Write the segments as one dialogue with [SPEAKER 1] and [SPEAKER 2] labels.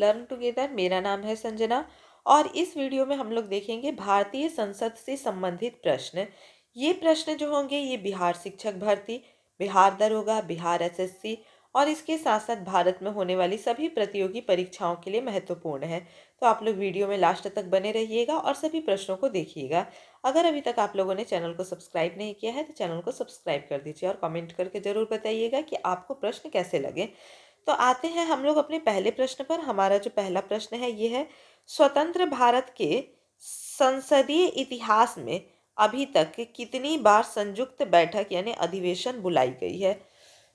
[SPEAKER 1] Learn together. मेरा नाम है संजना और इस वीडियो में हम लोग देखेंगे भारतीय संसद से संबंधित प्रश्न। ये प्रश्न जो होंगे ये बिहार शिक्षक भर्ती, बिहार दरोगा, बिहार एसएससी और इसके साथ साथ भारत में होने वाली सभी प्रतियोगी परीक्षाओं के लिए महत्वपूर्ण है। तो आप लोग वीडियो में लास्ट तक बने रहिएगा और सभी प्रश्नों को देखिएगा। अगर अभी तक आप लोगों ने चैनल को सब्सक्राइब नहीं किया है तो चैनल को सब्सक्राइब कर दीजिए और कमेंट करके ज़रूर बताइएगा कि आपको प्रश्न कैसे लगे। तो आते हैं हम लोग अपने पहले प्रश्न पर। हमारा जो पहला प्रश्न है ये है, स्वतंत्र भारत के संसदीय इतिहास में अभी तक कितनी बार संयुक्त बैठक यानी अधिवेशन बुलाई गई है?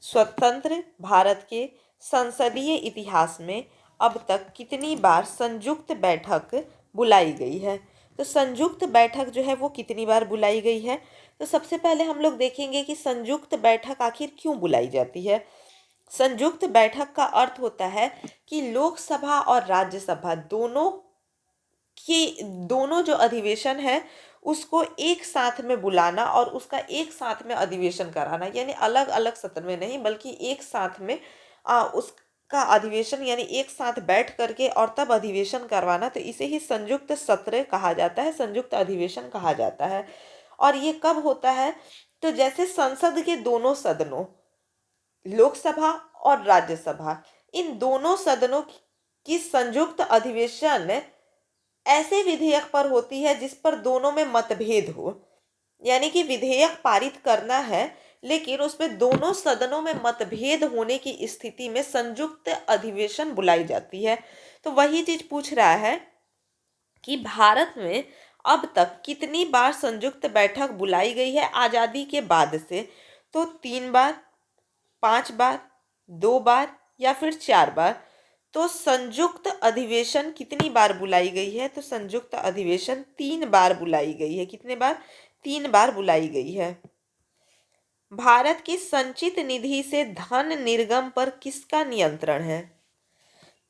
[SPEAKER 1] स्वतंत्र भारत के संसदीय इतिहास में अब तक कितनी बार संयुक्त बैठक बुलाई गई है? तो संयुक्त बैठक जो है वो कितनी बार बुलाई गई है? तो सबसे पहले हम लोग देखेंगे कि संयुक्त बैठक आखिर क्यों बुलाई जाती है। संयुक्त बैठक का अर्थ होता है कि लोकसभा और राज्यसभा दोनों जो अधिवेशन है उसको एक साथ में बुलाना और उसका एक साथ में अधिवेशन कराना, यानी अलग अलग सत्र में नहीं बल्कि एक साथ में उसका अधिवेशन यानी एक साथ बैठ करके और तब अधिवेशन करवाना। तो इसे ही संयुक्त सत्र कहा जाता है, संयुक्त अधिवेशन कहा जाता है। और ये कब होता है? तो जैसे संसद के दोनों सदनों, लोकसभा और राज्यसभा, इन दोनों सदनों की संयुक्त अधिवेशन ऐसे विधेयक पर होती है जिस पर दोनों में मतभेद हो, यानी कि विधेयक पारित करना है लेकिन उसमें दोनों सदनों में मतभेद होने की स्थिति में संयुक्त अधिवेशन बुलाई जाती है। तो वही चीज पूछ रहा है कि भारत में अब तक कितनी बार संयुक्त बैठक बुलाई गई है आज़ादी के बाद से? तो 3 बार, 5 बार, 2 बार या फिर 4 बार। तो संयुक्त अधिवेशन कितनी बार बुलाई गई है? तो संयुक्त अधिवेशन 3 बार बुलाई गई है। कितने बार? 3 बार बुलाई गई है। भारत की संचित निधि से धन निर्गम पर किसका नियंत्रण है?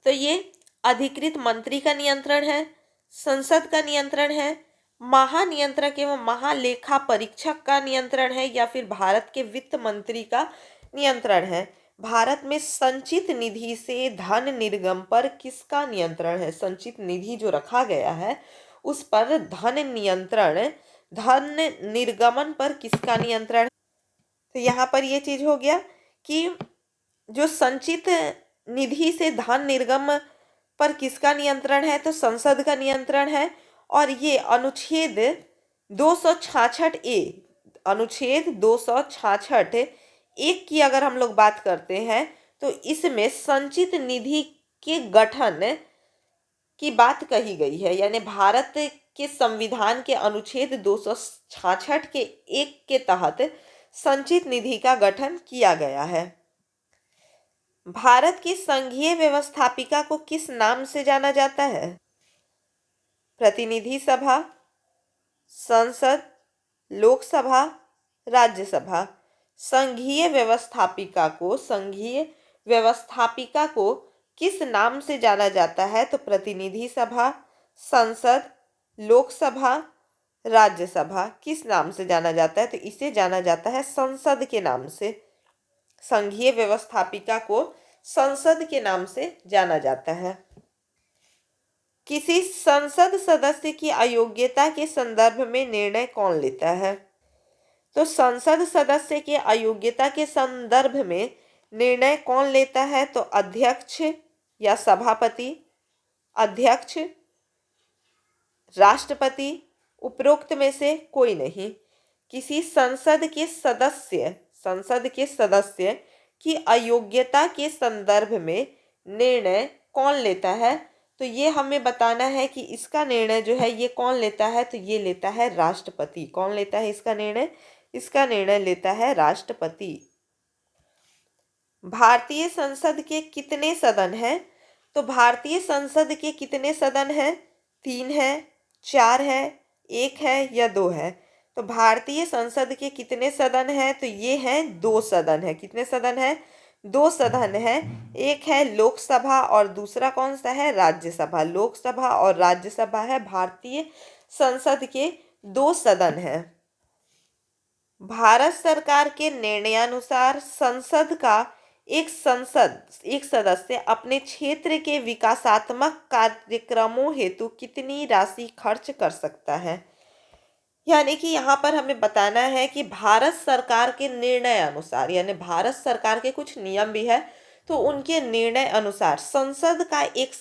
[SPEAKER 1] तो ये अधिकृत मंत्री का नियंत्रण है, संसद का नियंत्रण है, महानियंत्रक एवं महालेखा परीक्षक का नियंत्रण है या फिर भारत के वित्त मंत्री का नियंत्रण है? भारत में संचित निधि से धन निर्गम पर किसका नियंत्रण है? संचित निधि जो रखा गया है उस पर धन निर्गमन पर किसका नियंत्रण है? तो यहाँ पर ये चीज हो गया कि जो संचित निधि से धन निर्गम पर किसका नियंत्रण है? तो संसद का नियंत्रण है। और ये अनुच्छेद 266 ए, अनुच्छेद 266 एक की अगर हम लोग बात करते हैं तो इसमें संचित निधि के गठन की बात कही गई है, यानी भारत के संविधान के अनुच्छेद 266 के 1 के तहत संचित निधि का गठन किया गया है। भारत की संघीय व्यवस्थापिका को किस नाम से जाना जाता है? प्रतिनिधि सभा, संसद, लोकसभा, राज्यसभा। संघीय व्यवस्थापिका को किस नाम से जाना जाता है? तो प्रतिनिधि सभा, संसद, लोकसभा, राज्यसभा। किस नाम से जाना जाता है? तो इसे जाना जाता है संसद के नाम से। संघीय व्यवस्थापिका को संसद के नाम से जाना जाता है। किसी संसद सदस्य की अयोग्यता के संदर्भ में निर्णय कौन लेता है? तो संसद सदस्य के अयोग्यता के संदर्भ में निर्णय कौन लेता है? तो अध्यक्ष या सभापति, अध्यक्ष, राष्ट्रपति, उपरोक्त में से कोई नहीं। किसी संसद के सदस्य की अयोग्यता के संदर्भ में निर्णय कौन लेता है? तो ये हमें बताना है कि इसका निर्णय जो है ये कौन लेता है? तो ये लेता है राष्ट्रपति। कौन लेता है इसका निर्णय? इसका निर्णय लेता है राष्ट्रपति। भारतीय संसद के कितने सदन हैं? तो भारतीय संसद के कितने सदन हैं? 3 है, 4 है, 1 है या 2 है? तो भारतीय संसद के कितने सदन हैं? तो ये हैं 2 सदन है। कितने सदन है? 2 सदन है। एक है लोकसभा और दूसरा कौन सा है? राज्यसभा। लोकसभा और राज्यसभा है भारतीय संसद के 2 सदन हैं। भारत सरकार के निर्णयानुसार संसद का एक सदस्य अपने क्षेत्र के विकासात्मक कार्यक्रमों हेतु कितनी राशि खर्च कर सकता है। यानी कि यहाँ पर हमें बताना है कि भारत सरकार के निर्णय अनुसार, यानी भारत सरकार के कुछ नियम भी है, तो उनके निर्णय अनुसार संसद का एक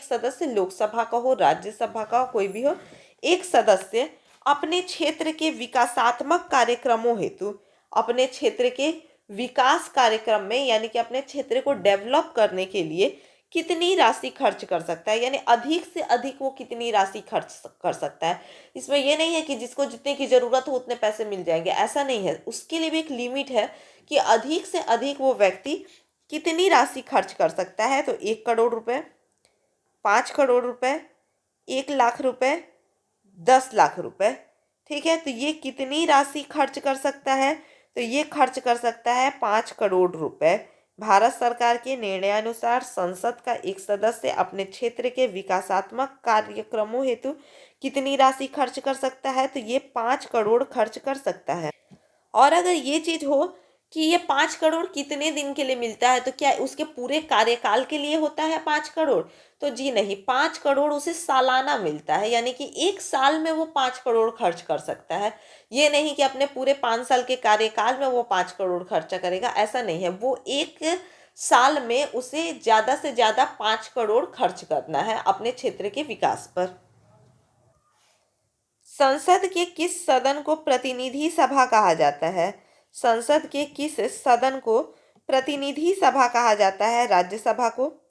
[SPEAKER 1] सदस्य लोकसभा का हो, राज्यसभा का हो, कोई भी हो, एक सदस्य अपने क्षेत्र के विकासात्मक कार्यक्रमों हेतु, अपने क्षेत्र के विकास कार्यक्रम में, यानी कि अपने क्षेत्र को डेवलप करने के लिए कितनी राशि खर्च कर सकता है, यानी अधिक से अधिक वो कितनी राशि खर्च कर सकता है। इसमें ये नहीं है कि जिसको जितने की जरूरत हो उतने पैसे मिल जाएंगे, ऐसा नहीं है। उसके लिए भी एक लिमिट है कि अधिक से अधिक वो व्यक्ति कितनी राशि खर्च कर सकता है। तो 1 करोड़ रुपए, 5 करोड़ रुपए, 1 लाख रुपए, 10 लाख रुपए। ठीक है, तो ये कितनी राशि खर्च कर सकता है, तो ये खर्च कर सकता है 5 करोड़ रुपए। भारत सरकार के निर्णयानुसार संसद का एक सदस्य अपने क्षेत्र के विकासात्मक कार्यक्रमों हेतु कितनी राशि खर्च कर सकता है, तो ये 5 करोड़ खर्च कर सकता है। और अगर ये चीज हो कि ये 5 करोड़ कितने दिन के लिए मिलता है, तो क्या उसके पूरे कार्यकाल के लिए होता है 5 करोड़, तो जी नहीं, 5 करोड़ उसे सालाना मिलता है, यानी कि एक साल में वो 5 करोड़ खर्च कर सकता है। ये नहीं कि अपने पूरे 5 साल के कार्यकाल में वो 5 करोड़ खर्चा करेगा, ऐसा नहीं है। वो एक साल में उसे ज्यादा से ज्यादा 5 करोड़ खर्च करना है अपने क्षेत्र के विकास पर। संसद के किस सदन को प्रतिनिधि सभा कहा जाता है। संसद के किस सदन को प्रतिनिधि सभा कहा जाता है। राज्यसभा को,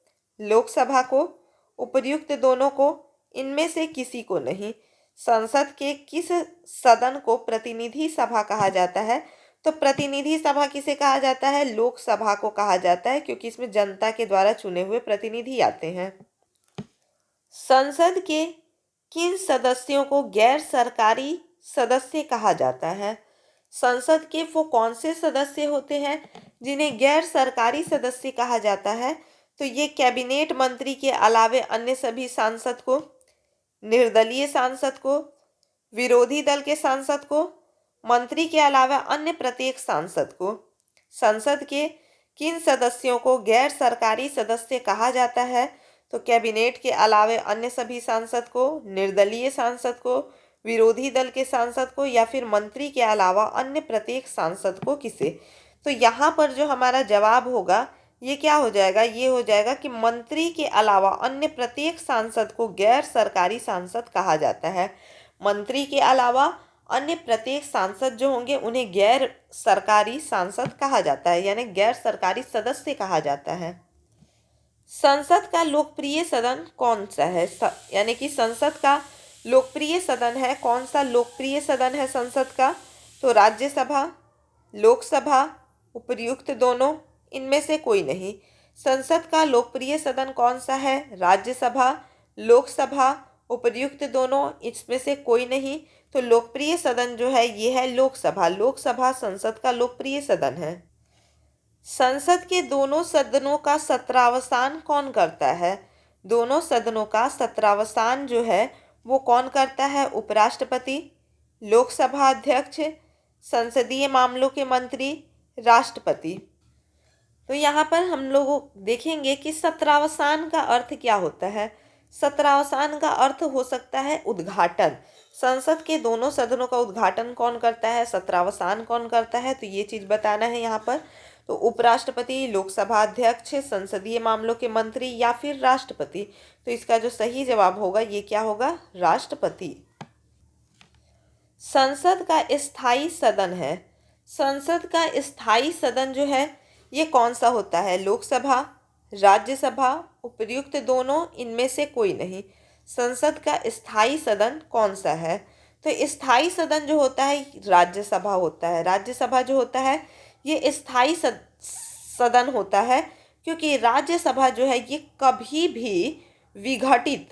[SPEAKER 1] लोकसभा को, उपर्युक्त दोनों को, इनमें से किसी को नहीं। संसद के किस सदन को प्रतिनिधि सभा कहा जाता है, तो प्रतिनिधि सभा किसे कहा जाता है, लोकसभा को कहा जाता है, क्योंकि इसमें जनता के द्वारा चुने हुए प्रतिनिधि आते हैं। संसद के किन सदस्यों को गैर सरकारी सदस्य कहा जाता है। संसद के वो कौन से सदस्य होते हैं जिन्हें गैर सरकारी सदस्य कहा जाता है, तो ये कैबिनेट मंत्री के अलावे अन्य सभी सांसद को, निर्दलीय सांसद को, विरोधी दल के सांसद को, मंत्री के अलावा अन्य प्रत्येक सांसद को। संसद के किन सदस्यों को गैर सरकारी सदस्य कहा जाता है, तो कैबिनेट के अलावे अन्य सभी सांसद को, निर्दलीय सांसद को, विरोधी दल के सांसद को, या फिर मंत्री के अलावा अन्य प्रत्येक सांसद को। किसे, तो यहाँ पर जो हमारा जवाब होगा ये क्या हो जाएगा, ये हो जाएगा कि मंत्री के अलावा अन्य प्रत्येक सांसद को गैर सरकारी सांसद कहा जाता है। मंत्री के अलावा अन्य प्रत्येक सांसद जो होंगे उन्हें गैर सरकारी सांसद कहा जाता है, यानी गैर सरकारी सदस्य कहा जाता है। संसद का लोकप्रिय सदन कौन सा है, यानी कि संसद का लोकप्रिय सदन है, कौन सा लोकप्रिय सदन है संसद का, तो राज्यसभा, लोकसभा, उपर्युक्त दोनों, इनमें से कोई नहीं। संसद का लोकप्रिय सदन कौन सा है, राज्यसभा, लोकसभा, उपर्युक्त दोनों, इसमें से कोई नहीं। तो लोकप्रिय सदन जो है ये है लोकसभा। लोकसभा संसद का लोकप्रिय सदन है। संसद के दोनों सदनों का सत्रावसान कौन करता है। दोनों सदनों का सत्रावसान जो है वो कौन करता है, उपराष्ट्रपति, लोकसभा अध्यक्ष, संसदीय मामलों के मंत्री, राष्ट्रपति। तो यहाँ पर हम लोग देखेंगे कि सत्रावसान का अर्थ क्या होता है। सत्रावसान का अर्थ हो सकता है उद्घाटन। संसद के दोनों सदनों का उद्घाटन कौन करता है, सत्रावसान कौन करता है, तो ये चीज बताना है यहाँ पर। तो उपराष्ट्रपति, लोकसभा अध्यक्ष, संसदीय मामलों के मंत्री, या फिर राष्ट्रपति। तो इसका जो सही जवाब होगा ये क्या होगा, राष्ट्रपति। संसद का स्थायी सदन है। संसद का स्थायी सदन जो है ये कौन सा होता है, लोकसभा, राज्यसभा, उपर्युक्त दोनों, इनमें से कोई नहीं। संसद का स्थायी सदन कौन सा है, तो स्थायी सदन जो होता है राज्यसभा होता है। राज्यसभा जो होता है ये स्थायी सदन होता है, क्योंकि राज्यसभा जो है ये कभी भी विघटित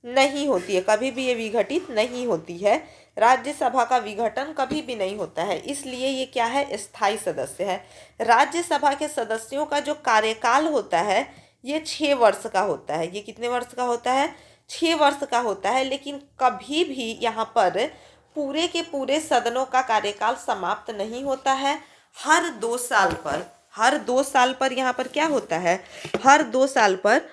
[SPEAKER 1] नहीं होती है, कभी भी ये विघटित नहीं होती है। राज्यसभा का विघटन कभी भी नहीं होता है, इसलिए ये क्या है, स्थायी सदस्य है। राज्यसभा के सदस्यों का जो कार्यकाल होता है ये 6 वर्ष का होता है। ये कितने वर्ष का होता है, 6 वर्ष का होता है। लेकिन कभी भी यहाँ पर पूरे के पूरे सदनों का कार्यकाल समाप्त नहीं होता है। हर 2 साल पर यहाँ पर क्या होता है, हर 2 साल पर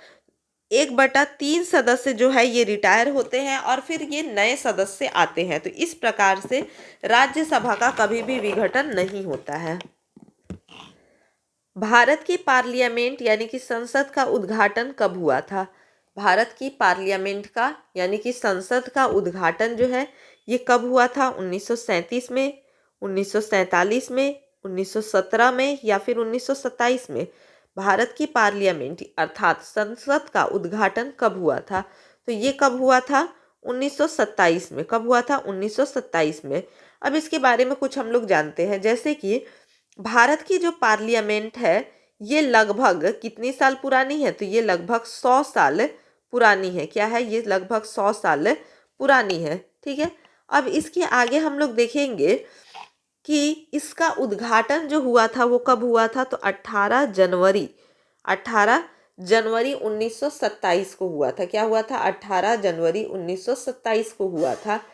[SPEAKER 1] 1/3 सदस्य जो है ये रिटायर होते हैं और फिर ये नए सदस्य आते हैं। तो इस प्रकार से राज्यसभा का कभी भी विघटन नहीं होता है। भारत की पार्लियामेंट यानी कि संसद का उद्घाटन कब हुआ था? भारत की पार्लियामेंट का यानी कि संसद का उद्घाटन जो है ये कब हुआ था? 1937 में, 1947 में, 1917 में या फिर 1927 में? भारत की पार्लियामेंट अर्थात संसद का उद्घाटन कब हुआ था? तो ये कब हुआ था? 1927 में। कब हुआ था? 1927 में। अब इसके बारे में कुछ हम लोग जानते हैं, जैसे कि भारत की जो पार्लियामेंट है ये लगभग कितनी साल पुरानी है? तो ये लगभग 100 साल पुरानी है। क्या है? ये लगभग 100 साल पुरानी है। ठीक है। अब इसके आगे हम लोग देखेंगे कि इसका उद्घाटन जो हुआ था वो कब हुआ था? तो 18 जनवरी 1927 को हुआ था। क्या हुआ था? 18 जनवरी 1927 को हुआ था।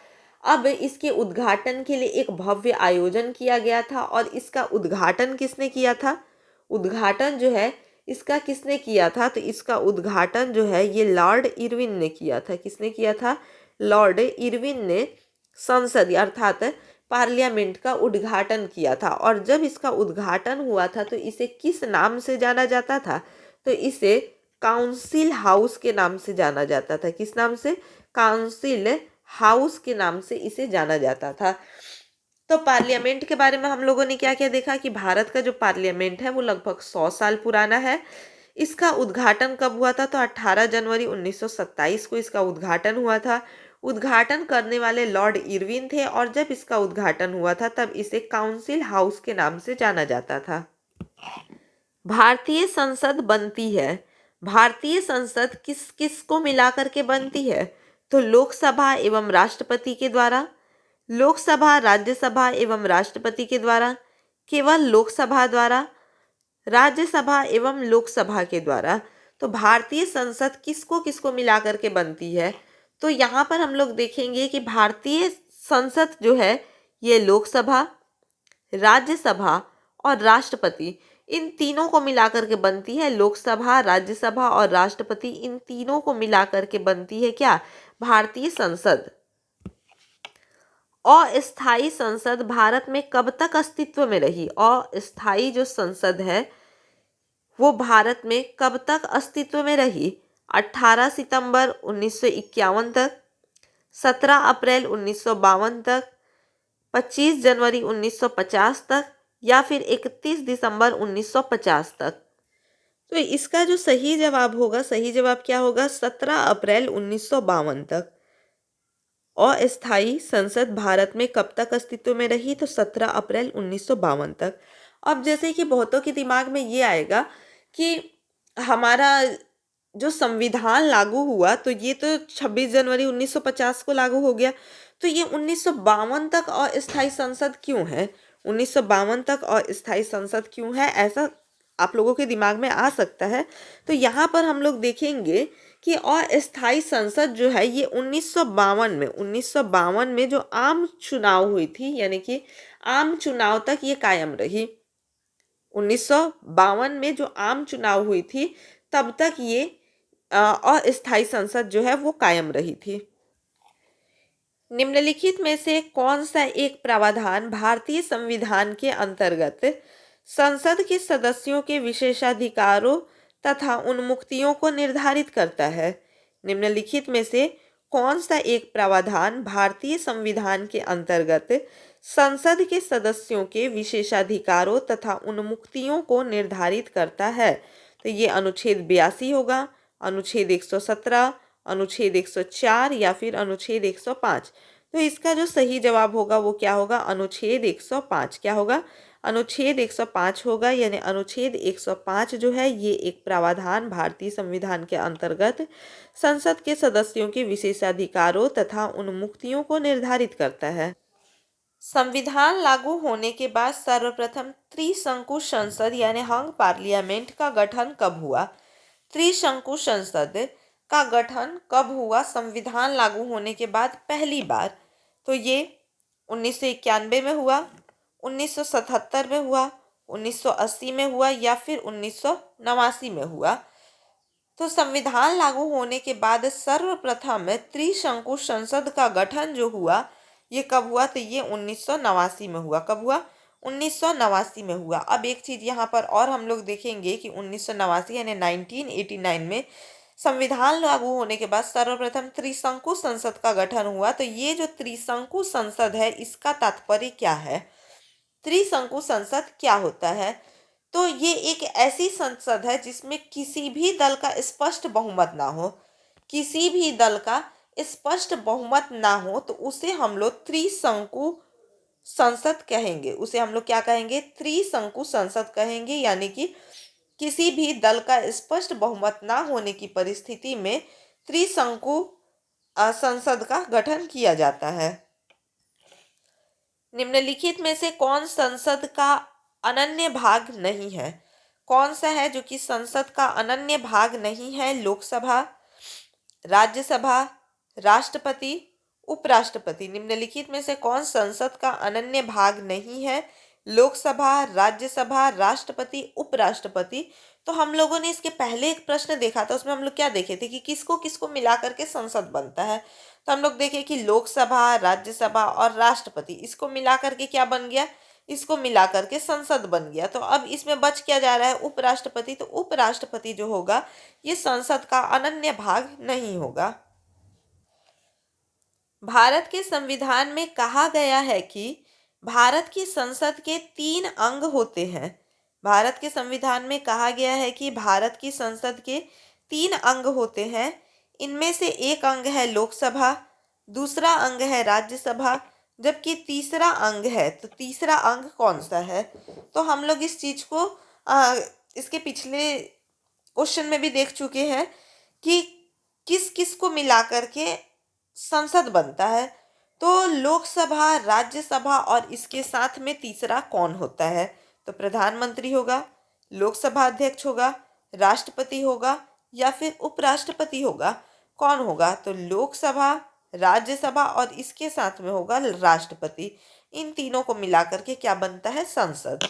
[SPEAKER 1] अब इसके उद्घाटन के लिए एक भव्य आयोजन किया गया था और इसका उद्घाटन किसने किया था? उद्घाटन जो है इसका किसने किया था? तो इसका उद्घाटन जो है ये लॉर्ड इरविन ने किया था। किसने किया था? लॉर्ड इरविन ने संसद अर्थात पार्लियामेंट का उद्घाटन किया था। और जब इसका उद्घाटन हुआ था तो इसे किस नाम से जाना जाता था? तो इसे काउंसिल हाउस के नाम से जाना जाता था। किस नाम से? काउंसिल हाउस के नाम से इसे जाना जाता था। तो पार्लियामेंट के बारे में हम लोगों ने क्या क्या देखा कि भारत का जो पार्लियामेंट है वो लगभग 100 साल पुराना है। इसका उद्घाटन कब हुआ था? तो 18 जनवरी 1927 को इसका उद्घाटन हुआ था। उद्घाटन करने वाले लॉर्ड इरविन थे और जब इसका उद्घाटन हुआ था तब इसे काउंसिल हाउस के नाम से जाना जाता था। भारतीय संसद बनती है। भारतीय संसद किस किस को मिलाकर के बनती है? तो लोकसभा एवं राष्ट्रपति के द्वारा, लोकसभा, राज्यसभा एवं राष्ट्रपति के द्वारा, केवल लोकसभा द्वारा, राज्यसभा एवं लोकसभा के द्वारा। तो भारतीय संसद किसको किसको मिलाकर के बनती है? तो यहाँ पर हम लोग देखेंगे कि भारतीय संसद जो है ये लोकसभा, राज्यसभा और राष्ट्रपति इन तीनों को मिलाकर के बनती है। लोकसभा, राज्यसभा और राष्ट्रपति इन तीनों को मिलाकर के बनती है क्या? भारतीय संसद। अस्थायी संसद भारत में कब तक अस्तित्व में रही? अस्थायी जो संसद है वो भारत में कब तक अस्तित्व में रही? 18 सितंबर 1951 तक, 17 अप्रैल 1952 तक, 25 जनवरी 1950 तक या फिर 31 दिसंबर 1950 तक। तो इसका जो सही जवाब होगा, सही जवाब क्या होगा? 17 अप्रैल 1952 तक। अस्थायी संसद भारत में कब तक अस्तित्व में रही? तो 17 अप्रैल 1952 तक। अब जैसे कि बहुतों के दिमाग में ये आएगा कि हमारा जो संविधान लागू हुआ तो ये तो 26 जनवरी 1950 को लागू हो गया, तो ये 1952 तक अस्थायी संसद क्यों है? 1952 तक अस्थायी संसद क्यों है, ऐसा आप लोगों के दिमाग में आ सकता है। तो यहाँ पर हम लोग देखेंगे कि अस्थायी संसद जो है ये 1952 में जो आम चुनाव हुई थी यानी कि आम चुनाव तक ये कायम रही। 1952 में जो आम चुनाव हुई थी तब तक ये अस्थायी संसद जो है वो कायम रही थी। निम्नलिखित में से कौन सा एक प्रावधान भारतीय संविधान के अंतर्गत संसद के सदस्यों के विशेषाधिकारों तथा उन्मुक्तियों को निर्धारित करता है? निम्नलिखित में से कौन सा एक प्रावधान भारतीय संविधान के अंतर्गत संसद के सदस्यों के विशेषाधिकारों तथा उन्मुक्तियों को निर्धारित करता है? तो ये अनुच्छेद 82 होगा, अनुच्छेद 117, अनुच्छेद 104 या फिर अनुच्छेद 105। तो इसका जो सही जवाब होगा वो क्या होगा? अनुच्छेद 105। क्या होगा? अनुच्छेद 105 होगा। यानी अनुच्छेद 105 जो है ये एक प्रावधान भारतीय संविधान के अंतर्गत संसद के सदस्यों के विशेषाधिकारों तथा उन्मुक्तियों को निर्धारित करता है। संविधान लागू होने के बाद सर्वप्रथम त्रिशंकु संसद यानी हंग पार्लियामेंट का गठन कब हुआ? त्रिशंकु संसद का गठन कब हुआ संविधान लागू होने के बाद पहली बार? तो ये 1991 में हुआ, 1977 में हुआ, 1980 में हुआ या फिर 1989 में हुआ? तो संविधान लागू होने के बाद सर्वप्रथम त्रिशंकु संसद का गठन जो हुआ, ये कब हुआ? तो ये 1989 में हुआ। कब हुआ? 1989 में हुआ। अब एक चीज यहाँ पर और हम लोग देखेंगे कि 1989 यानी 1989 में संविधान लागू होने के बाद सर्वप्रथम त्रिशंकु संसद का गठन हुआ। तो ये जो त्रिशंकु संसद है, इसका तात्पर्य क्या है? त्रिशंकु संसद क्या होता है? तो ये एक ऐसी संसद है जिसमें किसी भी दल का स्पष्ट बहुमत ना हो। किसी भी दल का स्पष्ट बहुमत ना हो तो उसे हम लोग त्रिशंकु संसद कहेंगे। उसे हम लोग क्या कहेंगे? त्रिशंकु संसद कहेंगे। यानी कि किसी भी दल का स्पष्ट बहुमत ना होने की परिस्थिति में त्रिशंकु संसद का गठन किया जाता है। निम्नलिखित में से कौन संसद का अनन्य भाग नहीं है? कौन सा है जो कि संसद का अनन्य भाग नहीं है? लोकसभा, राज्यसभा, राष्ट्रपति, उपराष्ट्रपति। निम्नलिखित में से कौन संसद का अनन्य भाग नहीं है? लोकसभा, राज्यसभा, राष्ट्रपति, उपराष्ट्रपति। तो हम लोगों ने इसके पहले एक प्रश्न देखा था, उसमें हम लोग क्या देखे थे कि किसको किसको मिला करके संसद बनता है। तो हम लोग देखे कि लोकसभा, राज्यसभा और राष्ट्रपति, इसको मिला करके क्या बन गया? इसको मिला करके संसद बन गया। तो अब इसमें बच क्या जा रहा है? उपराष्ट्रपति। तो उपराष्ट्रपति जो होगा ये संसद का अनन्य भाग नहीं होगा। भारत के संविधान में कहा गया है कि भारत की संसद के 3 अंग होते हैं। भारत के संविधान में कहा गया है कि भारत की संसद के 3 अंग होते हैं। इनमें से एक अंग है लोकसभा, दूसरा अंग है राज्यसभा, जबकि तीसरा अंग है। तो तीसरा अंग कौन सा है? तो हम लोग इस चीज को इसके पिछले क्वेश्चन में भी देख चुके हैं कि किस किस को मिला करके संसद बनता है। तो लोकसभा, राज्यसभा और इसके साथ में तीसरा कौन होता है? तो प्रधानमंत्री होगा, लोकसभा अध्यक्ष होगा, राष्ट्रपति होगा या फिर उपराष्ट्रपति होगा? कौन होगा? तो लोकसभा, राज्यसभा और इसके साथ में होगा राष्ट्रपति। इन तीनों को मिलाकर के क्या बनता है? संसद।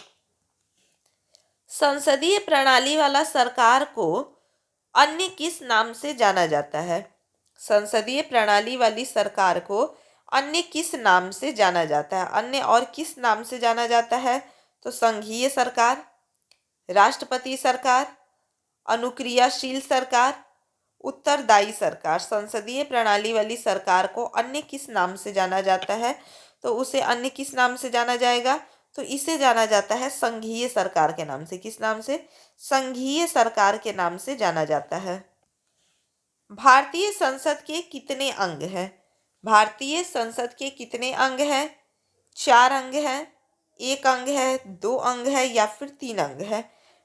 [SPEAKER 1] संसदीय प्रणाली वाला सरकार को अन्य किस नाम से जाना जाता है? संसदीय प्रणाली वाली सरकार को अन्य किस नाम से जाना जाता है? अन्य और किस नाम से जाना जाता है? तो संघीय सरकार, राष्ट्रपति सरकार, अनुक्रियाशील सरकार, उत्तरदायी सरकार। संसदीय प्रणाली वाली सरकार को अन्य किस नाम से जाना जाता है? तो उसे अन्य किस नाम से जाना जाएगा? तो इसे जाना जाता है संघीय सरकार के नाम से। किस नाम से? संघीय सरकार के नाम से जाना जाता है। भारतीय संसद के कितने अंग हैं? भारतीय संसद के कितने अंग हैं? 4 अंग हैं, 1 अंग है, 2 अंग है या फिर 3 अंग है?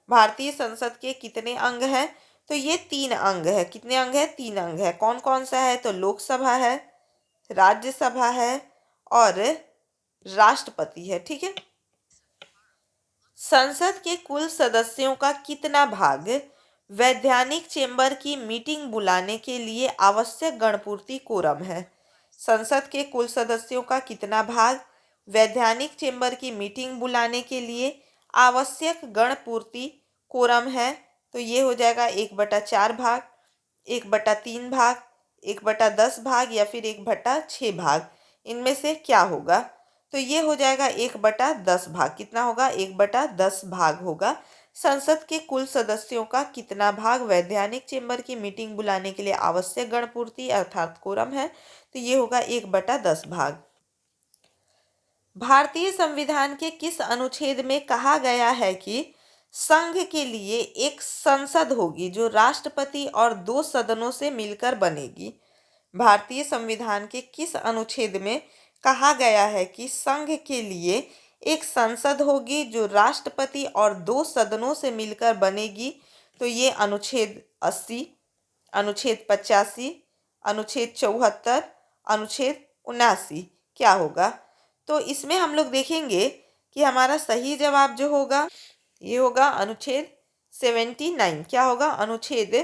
[SPEAKER 1] भारतीय संसद के कितने अंग हैं? तो ये 3 अंग है। कितने अंग है? 3 अंग है। कौन कौन सा है? तो लोकसभा है, राज्यसभा है और राष्ट्रपति है। ठीक है। संसद के कुल सदस्यों का कितना भाग वैधानिक चेंबर की मीटिंग बुलाने के लिए आवश्यक गणपूर्ति कोरम है? संसद के कुल सदस्यों का कितना भाग वैधानिक चेंबर की मीटिंग बुलाने के लिए आवश्यक गणपूर्ति कोरम है? तो ये हो जाएगा 1/4 भाग, 1/3 भाग, 1/10 भाग या फिर 1/6 भाग। इनमें से क्या होगा? तो ये हो जाएगा 1/10 भाग। कितना होगा? 1/10 भाग होगा। संसद के कुल सदस्यों का कितना भाग वैधानिक चेंबर की मीटिंग बुलाने के लिए आवश्यक गणपूर्ति अर्थात कोरम है? तो ये होगा 1/10 भाग। भारतीय संविधान के किस अनुच्छेद में कहा गया है कि संघ के लिए एक संसद होगी जो राष्ट्रपति और 2 सदनों से मिलकर बनेगी? भारतीय संविधान के किस अनुच्छेद में कहा गया है कि संघ के लिए एक संसद होगी जो राष्ट्रपति और 2 सदनों से मिलकर बनेगी? तो ये अनुच्छेद 80, अनुच्छेद 85, अनुच्छेद 74, अनुच्छेद 79 क्या होगा? तो इसमें हम लोग देखेंगे कि हमारा सही जवाब जो होगा ये होगा अनुच्छेद 79। क्या होगा? अनुच्छेद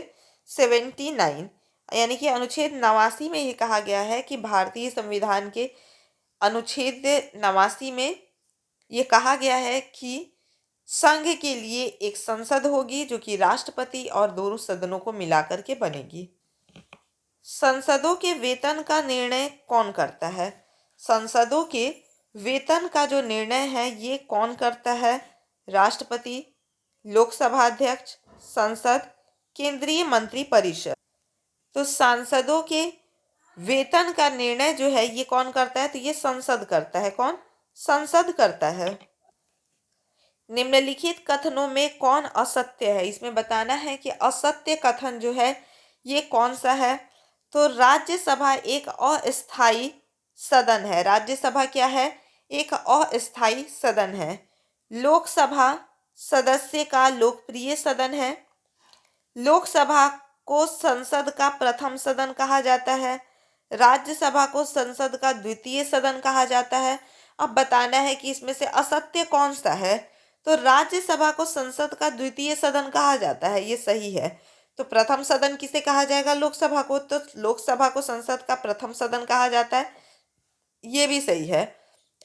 [SPEAKER 1] 79। यानी कि अनुच्छेद 89 में ये कहा गया है कि भारतीय संविधान के अनुच्छेद 89 में ये कहा गया है कि संघ के लिए एक संसद होगी जो कि राष्ट्रपति और दोनों सदनों को मिलाकर के बनेगी। संसदों के वेतन का निर्णय कौन करता है? संसदों के वेतन का जो निर्णय है ये कौन करता है? राष्ट्रपति, लोकसभा अध्यक्ष, संसद, केंद्रीय मंत्री परिषद। तो सांसदों के वेतन का निर्णय जो है ये कौन करता है? तो ये संसद करता है। कौन? संसद करता है। निम्नलिखित कथनों में कौन असत्य है? इसमें बताना है कि असत्य कथन जो है ये कौन सा है। तो राज्यसभा एक अस्थायी सदन है। राज्यसभा क्या है? एक अस्थायी सदन है। लोकसभा सदस्य का लोकप्रिय सदन है। लोकसभा को संसद का प्रथम सदन कहा जाता है। राज्यसभा को संसद का द्वितीय सदन कहा जाता है। अब बताना है कि इसमें से असत्य कौन सा है। तो राज्यसभा को संसद का द्वितीय सदन कहा जाता है, ये सही है। तो प्रथम सदन किसे कहा जाएगा? लोकसभा को। तो लोकसभा को संसद का प्रथम सदन कहा जाता है, ये भी सही है।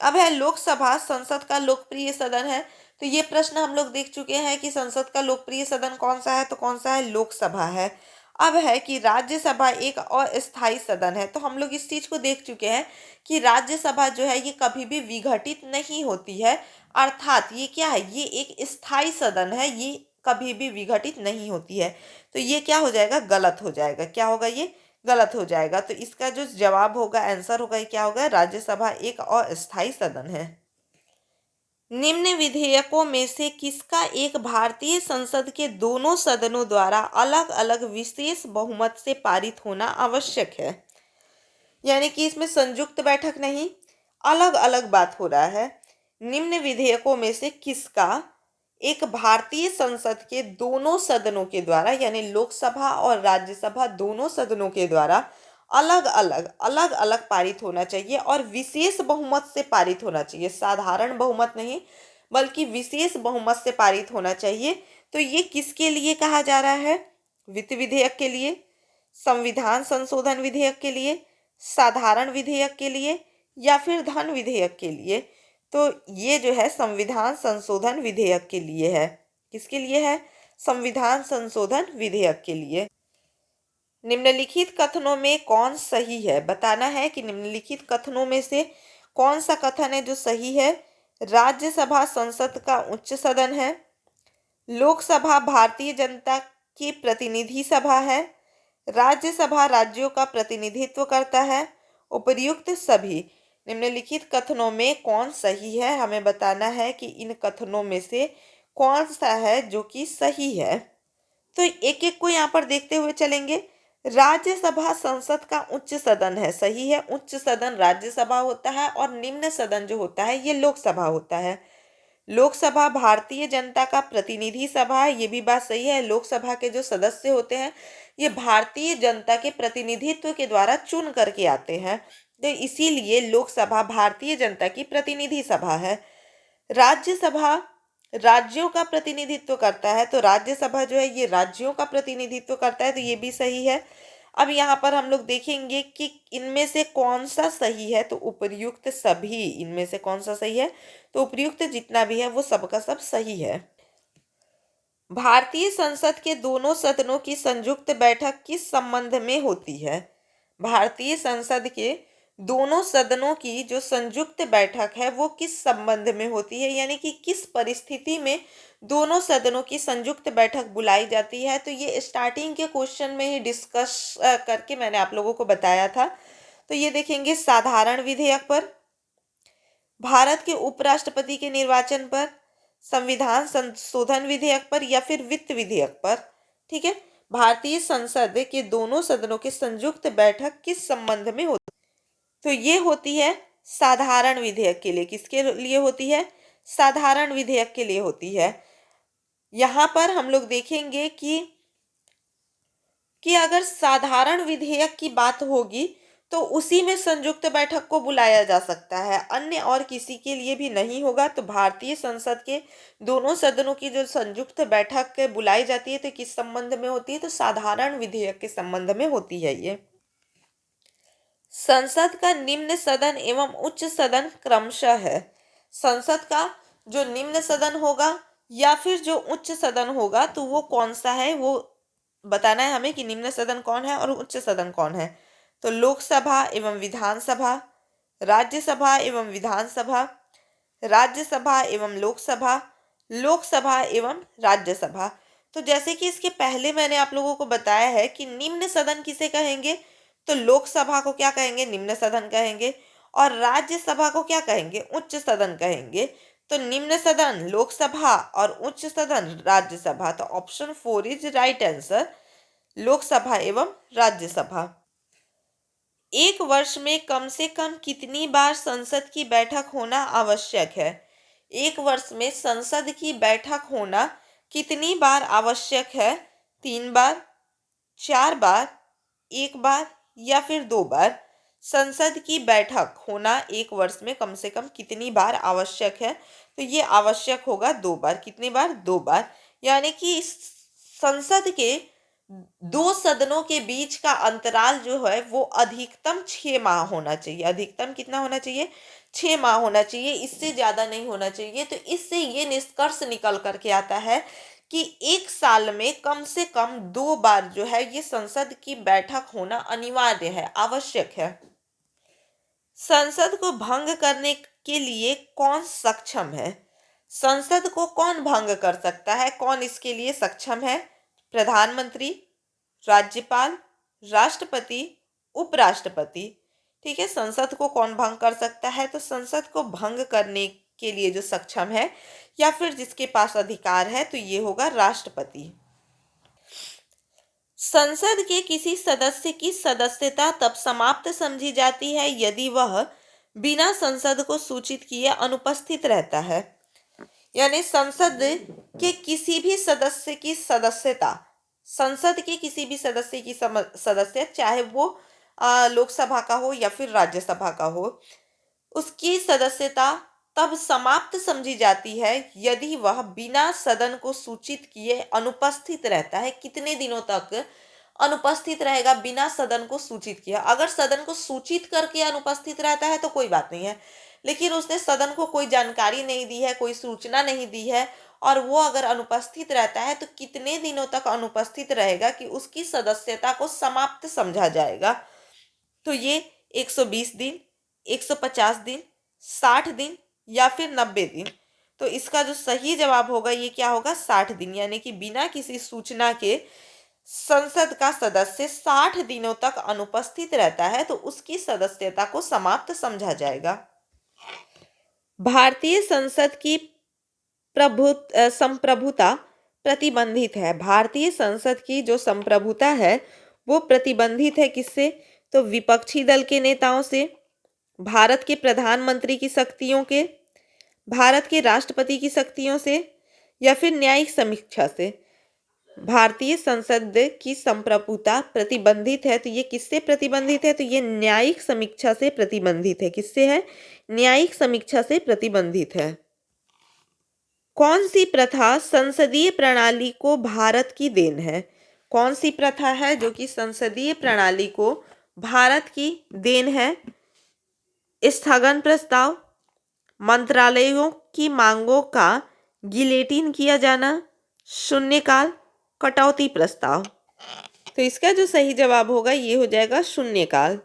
[SPEAKER 1] अब है लोकसभा संसद का लोकप्रिय सदन है। तो ये प्रश्न हम लोग देख चुके हैं कि संसद का लोकप्रिय सदन कौन सा है, तो कौन सा है? लोकसभा है। अब है कि राज्यसभा एक अस्थायी सदन है। तो हम लोग इस चीज को देख चुके हैं कि राज्यसभा जो है ये कभी भी विघटित नहीं होती है, अर्थात ये क्या है? ये एक स्थायी सदन है, ये कभी भी विघटित नहीं होती है। तो ये क्या हो जाएगा? गलत हो जाएगा। क्या होगा? ये गलत हो जाएगा। तो इसका जो जवाब होगा, आंसर होगा, ये क्या होगा? राज्यसभा एक अस्थायी सदन है। निम्न विधेयकों में से किसका एक भारतीय संसद के दोनों सदनों द्वारा अलग अलग विशेष बहुमत से पारित होना आवश्यक है? यानी कि इसमें संयुक्त बैठक नहीं, अलग अलग बात हो रहा है। निम्न विधेयकों में से किसका एक भारतीय संसद के दोनों सदनों के द्वारा, यानी लोकसभा और राज्यसभा दोनों सदनों के द्वारा अलग अलग पारित होना चाहिए और विशेष बहुमत से पारित होना चाहिए। साधारण बहुमत नहीं बल्कि विशेष बहुमत से पारित होना चाहिए। तो ये किसके लिए कहा जा रहा है? वित्त विधेयक के लिए, संविधान संशोधन विधेयक के लिए, साधारण विधेयक के लिए, या फिर धन विधेयक के लिए? तो ये जो है संविधान संशोधन विधेयक के लिए है। किसके लिए है? संविधान संशोधन विधेयक के लिए। निम्नलिखित कथनों में कौन सही है? बताना है कि निम्नलिखित कथनों में से कौन सा कथन है जो सही है। राज्यसभा संसद का उच्च सदन है। लोकसभा भारतीय जनता की प्रतिनिधि सभा है। राज्यसभा राज्यों का प्रतिनिधित्व करता है। उपर्युक्त सभी। निम्नलिखित कथनों में कौन सही है? हमें बताना है कि इन कथनों में से कौन सा है जो कि सही है। तो एक एक को यहाँ पर देखते हुए चलेंगे। राज्यसभा संसद का उच्च सदन है, सही है। उच्च सदन राज्यसभा होता है और निम्न सदन जो होता है ये लोकसभा होता है। लोकसभा भारतीय जनता का प्रतिनिधि सभा है, ये भी बात सही है। लोकसभा के जो सदस्य होते हैं ये भारतीय जनता के प्रतिनिधित्व के द्वारा चुन करके आते हैं, तो इसीलिए लोकसभा भारतीय जनता की प्रतिनिधि सभा है। राज्यसभा राज्यों का प्रतिनिधित्व करता है, तो राज्यसभा जो है ये राज्यों का प्रतिनिधित्व करता है, तो ये भी सही है। अब यहाँ पर हम लोग देखेंगे कि इनमें से कौन सा सही है। तो उपर्युक्त सभी, इनमें से कौन सा सही है? तो उपर्युक्त जितना भी है वो सबका सब सही है। भारतीय संसद के दोनों सदनों की संयुक्त बैठक किस संबंध में होती है? भारतीय संसद के दोनों सदनों की जो संयुक्त बैठक है वो किस संबंध में होती है, यानी कि किस परिस्थिति में दोनों सदनों की संयुक्त बैठक बुलाई जाती है? तो ये स्टार्टिंग के क्वेश्चन में ही डिस्कस करके मैंने आप लोगों को बताया था। तो ये देखेंगे साधारण विधेयक पर, भारत के उपराष्ट्रपति के निर्वाचन पर, संविधान संशोधन विधेयक पर, या फिर वित्त विधेयक पर। ठीक है। भारतीय संसद के दोनों सदनों की संयुक्त बैठक किस संबंध में होती? तो ये होती है साधारण विधेयक के लिए। किसके लिए होती है? साधारण विधेयक के लिए होती है। यहाँ पर हम लोग देखेंगे कि अगर साधारण विधेयक की बात होगी तो उसी में संयुक्त बैठक को बुलाया जा सकता है, अन्य और किसी के लिए भी नहीं होगा। तो भारतीय संसद के दोनों सदनों की जो संयुक्त बैठक बुलाई जाती है तो किस संबंध में होती है? तो साधारण विधेयक के संबंध में होती है ये। संसद का निम्न सदन एवं उच्च सदन क्रमशः है। संसद का जो निम्न सदन होगा या फिर जो उच्च सदन होगा, तो वो कौन सा है वो बताना है हमें कि निम्न सदन कौन है और उच्च सदन कौन है। तो लोकसभा एवं विधानसभा, राज्यसभा एवं विधानसभा, राज्यसभा एवं लोकसभा, लोकसभा एवं राज्यसभा। तो जैसे कि इसके पहले मैंने आप लोगों को बताया है कि निम्न सदन किसे कहेंगे, तो लोकसभा को क्या कहेंगे, निम्न सदन कहेंगे, और राज्यसभा को क्या कहेंगे, उच्च सदन कहेंगे। तो निम्न सदन लोकसभा और उच्च सदन राज्यसभा। तो option 4 is right answer, Lok Sabha एवं राज्यसभा। एक वर्ष में कम से कम कितनी बार संसद की बैठक होना आवश्यक है। एक वर्ष में संसद की बैठक होना कितनी बार आवश्यक है, 3 बार, 4 बार, 1 बार या फिर 2 बार। संसद की बैठक होना एक वर्ष में कम से कम कितनी बार आवश्यक है, तो ये आवश्यक होगा 2 बार। कितनी बार, 2 बार। यानी कि संसद के 2 सदनों के बीच का अंतराल जो है वो अधिकतम 6 माह होना चाहिए। अधिकतम कितना होना चाहिए, 6 माह होना चाहिए, इससे ज्यादा नहीं होना चाहिए। तो इससे ये निष्कर्ष निकल करके आता है कि एक साल में कम से कम 2 बार जो है ये संसद की बैठक होना अनिवार्य है, आवश्यक है। संसद को भंग करने के लिए कौन सक्षम है। संसद को कौन भंग कर सकता है, कौन इसके लिए सक्षम है। प्रधानमंत्री, राज्यपाल, राष्ट्रपति, उपराष्ट्रपति। ठीक है, संसद को कौन भंग कर सकता है, तो संसद को भंग करने के लिए जो सक्षम है या फिर जिसके पास अधिकार है, तो ये होगा राष्ट्रपति। संसद के किसी सदस्य की सदस्यता तब समाप्त समझी जाती है यदि वह बिना संसद को सूचित किए अनुपस्थित रहता है। यानी संसद के किसी भी सदस्य की सदस्यता, संसद के किसी भी सदस्य की सदस्य, चाहे वो लोकसभा का हो या फिर राज्यसभा का हो, उसकी सदस्यता तब समाप्त समझी जाती है यदि वह बिना सदन को सूचित किए अनुपस्थित रहता है। कितने दिनों तक अनुपस्थित रहेगा बिना सदन को सूचित किया। अगर सदन को सूचित करके अनुपस्थित रहता है तो कोई बात नहीं है, लेकिन उसने सदन को कोई जानकारी नहीं दी है, कोई सूचना नहीं दी है, और वो अगर अनुपस्थित रहता है तो कितने दिनों तक अनुपस्थित रहेगा कि उसकी सदस्यता को समाप्त समझा जाएगा। तो ये 120 दिन, 150 दिन, 60 दिन या फिर 90 दिन। तो इसका जो सही जवाब होगा ये क्या होगा, 60 दिन। यानी कि बिना किसी सूचना के संसद का सदस्य 60 दिनों तक अनुपस्थित रहता है तो उसकी सदस्यता को समाप्त समझा जाएगा। भारतीय संसद की संप्रभुता प्रतिबंधित है। भारतीय संसद की जो संप्रभुता है वो प्रतिबंधित है किससे, तो विपक्षी दल के नेताओं से, भारत के प्रधानमंत्री की शक्तियों के, भारत के राष्ट्रपति की शक्तियों से, या फिर न्यायिक समीक्षा से। भारतीय संसद की संप्रभुता प्रतिबंधित है, तो ये किससे प्रतिबंधित है, तो ये न्यायिक समीक्षा से प्रतिबंधित है। किससे है, न्यायिक समीक्षा से प्रतिबंधित है। कौन सी प्रथा संसदीय प्रणाली को भारत की देन है। कौन सी प्रथा है जो कि संसदीय प्रणाली को भारत की देन है। स्थगन प्रस्ताव, मंत्रालयों की मांगों का गिलेटिन किया जाना, शून्यकाल, कटौती प्रस्ताव। तो इसका जो सही जवाब होगा ये हो जाएगा शून्यकाल।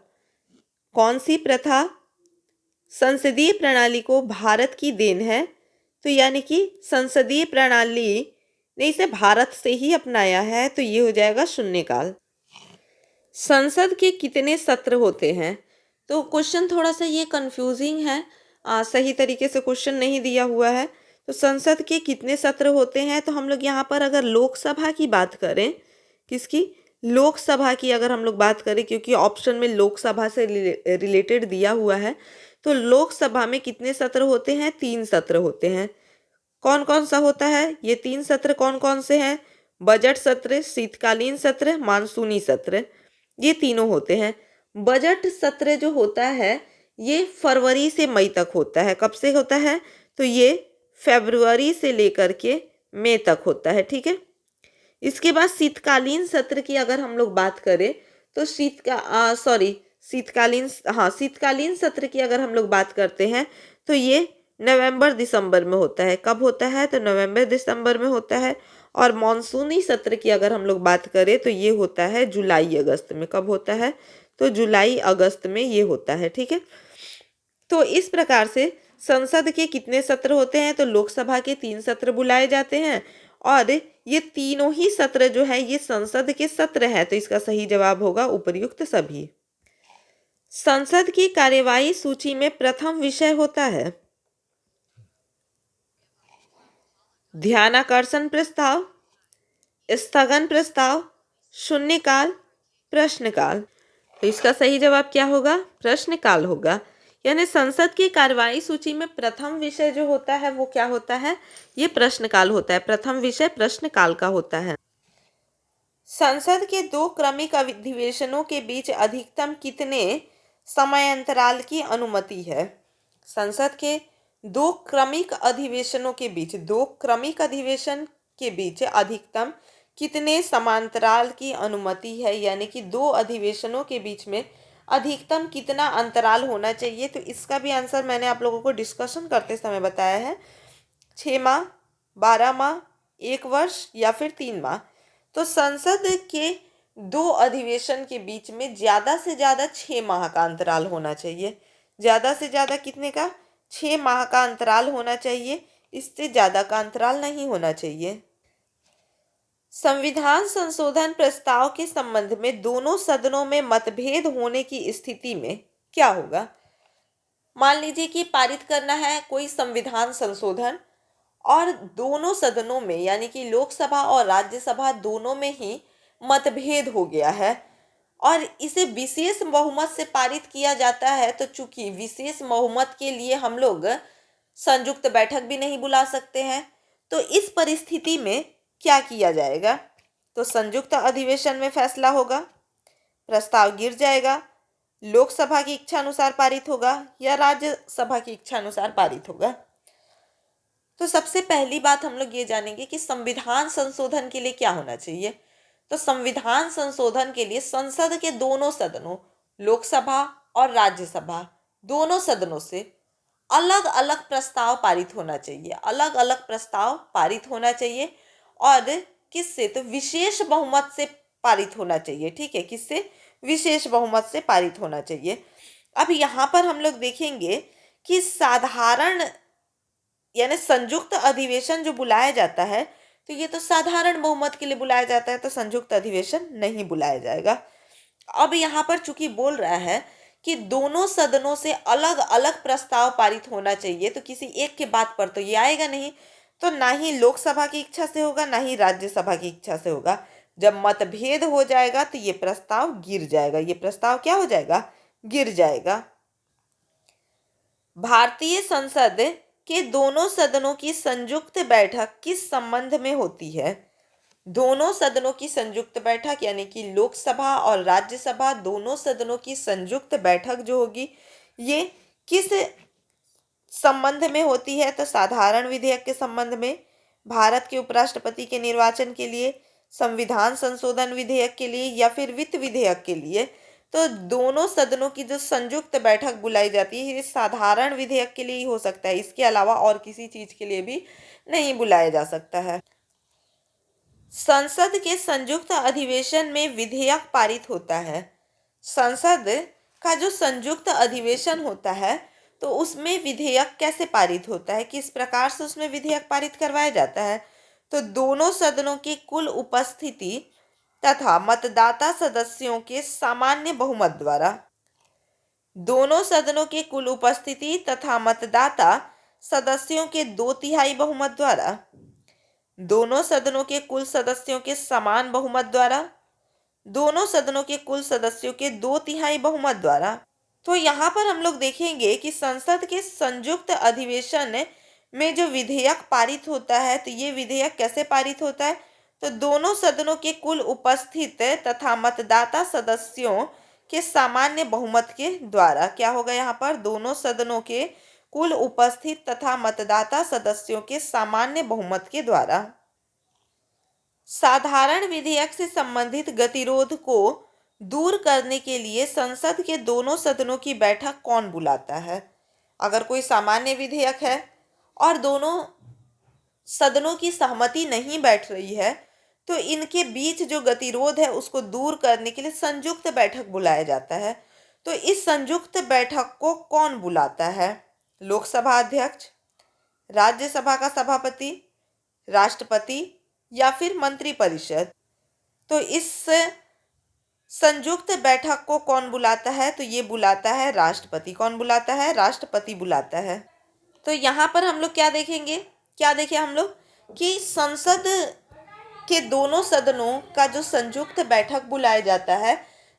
[SPEAKER 1] कौन सी प्रथा संसदीय प्रणाली को भारत की देन है, तो यानी कि संसदीय प्रणाली ने इसे भारत से ही अपनाया है, तो ये हो जाएगा शून्यकाल। संसद के कितने सत्र होते हैं, तो क्वेश्चन थोड़ा सा ये कंफ्यूजिंग है, सही तरीके से क्वेश्चन नहीं दिया हुआ है। तो संसद के कितने सत्र होते हैं, तो हम लोग यहाँ पर अगर लोकसभा की बात करें, किसकी, लोकसभा की अगर हम लोग बात करें, क्योंकि ऑप्शन में लोकसभा से रिलेटेड दिया हुआ है, तो लोकसभा में कितने सत्र होते हैं, 3 सत्र होते हैं। कौन कौन सा होता है ये 3 सत्र, कौन कौन से हैं, बजट सत्र, शीतकालीन सत्र, मानसूनी सत्र, ये तीनों होते हैं। बजट सत्र जो होता है ये फरवरी से मई तक होता है। कब से होता है, तो ये फरवरी से लेकर के मई तक होता है। ठीक है, इसके बाद शीतकालीन सत्र की अगर हम लोग बात करें तो शीतकालीन सत्र की अगर हम लोग बात करते हैं तो ये नवंबर दिसंबर में होता है। कब होता है? तो नवंबर दिसंबर में होता है। और मॉनसूनी सत्र की अगर हम लोग बात करें तो ये होता है जुलाई अगस्त में। कब होता है? तो जुलाई अगस्त में ये होता है। ठीक है, तो इस प्रकार से संसद के कितने सत्र होते हैं? तो लोकसभा के 3 सत्र बुलाए जाते हैं और ये तीनों ही सत्र जो है ये संसद के सत्र हैं। तो इसका सही जवाब होगा उपर्युक्त सभी। संसद की कार्यवाही सूची में प्रथम विषय होता है ध्यानाकर्षण प्रस्ताव, स्थगन प्रस्ताव, शून्यकाल, प्रश्नकाल। तो इसका सही जवाब क्या होगा? प्रश्नकाल होगा। यानी संसद की कार्यवाही सूची में प्रथम विषय जो होता है वो क्या होता है? ये प्रश्नकाल होता है। प्रथम विषय प्रश्नकाल का होता है। संसद के 2 क्रमिक अधिवेशनों के बीच अधिकतम कितने समयांतराल की अनुमति है? संसद के 2 क्रमिक अधिवेशनों के बीच 2 क्रमिक अधिवेशन के बीच अधिकतम कितने समांतराल की अनुमति है? यानी कि 2 अधिवेशनों के बीच में अधिकतम कितना अंतराल होना चाहिए? तो इसका भी आंसर मैंने आप लोगों को डिस्कशन करते समय बताया है। 6 माह, 12 माह, 1 वर्ष या फिर 3 माह। तो संसद के 2 अधिवेशन के बीच में ज़्यादा से ज़्यादा 6 माह का अंतराल होना चाहिए। ज़्यादा से ज़्यादा कितने का? 6 माह का अंतराल होना चाहिए। इससे ज़्यादा का अंतराल नहीं होना चाहिए। संविधान संशोधन प्रस्ताव के संबंध में दोनों सदनों में मतभेद होने की स्थिति में क्या होगा? मान लीजिए कि पारित करना है कोई संविधान संशोधन और दोनों सदनों में यानी कि लोकसभा और राज्यसभा दोनों में ही मतभेद हो गया है और इसे विशेष बहुमत से पारित किया जाता है। तो चूंकि विशेष बहुमत के लिए हम लोग संयुक्त बैठक भी नहीं बुला सकते हैं, तो इस परिस्थिति में क्या किया जाएगा? तो संयुक्त अधिवेशन में फैसला होगा, प्रस्ताव गिर जाएगा, लोकसभा की इच्छा अनुसार पारित होगा या राज्यसभा की इच्छा अनुसार पारित होगा। तो सबसे पहली बात हम लोग ये जानेंगे कि संविधान संशोधन के लिए क्या होना चाहिए। तो संविधान संशोधन के लिए संसद के दोनों सदनों लोकसभा और राज्यसभा दोनों सदनों से अलग अलग प्रस्ताव पारित होना चाहिए। अलग अलग प्रस्ताव पारित होना चाहिए और किससे? तो विशेष बहुमत से पारित होना चाहिए। ठीक है, किससे? विशेष बहुमत से पारित होना चाहिए। अब यहाँ पर हम लोग देखेंगे कि साधारण यानी संयुक्त अधिवेशन जो बुलाया जाता है तो ये तो साधारण बहुमत के लिए बुलाया जाता है, तो संयुक्त अधिवेशन नहीं बुलाया जाएगा। अब यहाँ पर चूंकि बोल रहा है कि दोनों सदनों से अलग अलग प्रस्ताव पारित होना चाहिए, तो किसी एक के बात पर तो ये आएगा नहीं। तो ना ही लोकसभा की इच्छा से होगा ना ही राज्यसभा की इच्छा से होगा। जब मतभेद हो जाएगा तो ये प्रस्ताव गिर जाएगा। ये प्रस्ताव क्या हो जाएगा? गिर जाएगा। भारतीय संसद के दोनों सदनों की संयुक्त बैठक किस संबंध में होती है? दोनों सदनों की संयुक्त बैठक यानी कि लोकसभा और राज्यसभा दोनों सदनों की संयुक्त बैठक जो होगी ये किस संबंध में होती है? तो साधारण विधेयक के संबंध में, भारत के उपराष्ट्रपति के निर्वाचन के लिए, संविधान संशोधन विधेयक के लिए या फिर वित्त विधेयक के लिए। तो दोनों सदनों की जो संयुक्त बैठक बुलाई जाती है ये साधारण विधेयक के लिए ही हो सकता है। इसके अलावा और किसी चीज के लिए भी नहीं बुलाया जा सकता है। संसद के संयुक्त अधिवेशन में विधेयक पारित होता है। संसद का जो संयुक्त अधिवेशन होता है तो उसमें विधेयक कैसे पारित होता है? किस प्रकार से उसमें विधेयक पारित करवाया जाता है? तो दोनों सदनों की कुल उपस्थिति तथा मतदाता सदस्यों के सामान्य बहुमत द्वारा। दोनों सदनों के कुल उपस्थिति तथा मतदाता सदस्यों के 2/3 बहुमत द्वारा। दोनों सदनों के कुल सदस्यों के समान बहुमत द्वारा। दोनों सदनों के कुल सदस्यों के 2/3 बहुमत द्वारा। तो यहाँ पर हम लोग देखेंगे कि संसद के संयुक्त अधिवेशन में जो विधेयक पारित होता है तो ये विधेयक कैसे पारित होता है? तो दोनों सदनों के कुल उपस्थित तथा मतदाता सदस्यों के सामान्य बहुमत के द्वारा। क्या होगा यहाँ पर? दोनों सदनों के कुल उपस्थित तथा मतदाता सदस्यों के सामान्य बहुमत के द्वारा। साधारण विधेयक से संबंधित गतिरोध को दूर करने के लिए संसद के दोनों सदनों की बैठक कौन बुलाता है? अगर कोई सामान्य विधेयक है और दोनों सदनों की सहमति नहीं बैठ रही है तो इनके बीच जो गतिरोध है उसको दूर करने के लिए संयुक्त बैठक बुलाया जाता है। तो इस संयुक्त बैठक को कौन बुलाता है? लोकसभा अध्यक्ष, राज्यसभा का सभापति, राष्ट्रपति या फिर मंत्रिपरिषद। तो इस संयुक्त बैठक को कौन बुलाता है? तो ये बुलाता है राष्ट्रपति। कौन बुलाता है? राष्ट्रपति बुलाता है। तो यहाँ पर हम लोग क्या देखेंगे, क्या देखें हम लोग कि संसद के दोनों सदनों का जो संयुक्त बैठक बुलाया जाता है